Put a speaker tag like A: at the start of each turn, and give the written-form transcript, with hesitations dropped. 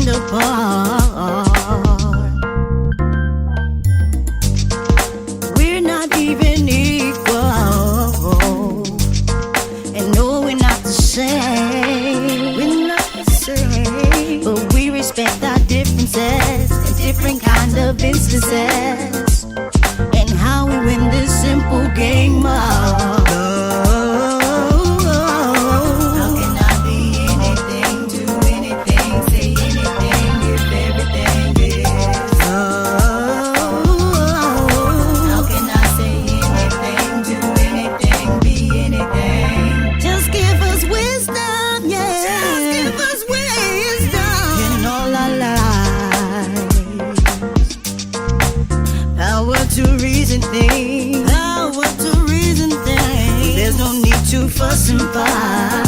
A: stand apart. We're not even equal, and no, we're not the same. We're not the same, but we respect our differences in different kind of instances, and how we win this simple game of love. How can I be anything, do anything, say anything if everything is love? How can I say anything, do anything, be anything? Just give us wisdom, yeah. Just give us wisdom in all our lives. Power to reason things. Power to reason things. There's no need to fuss and fight.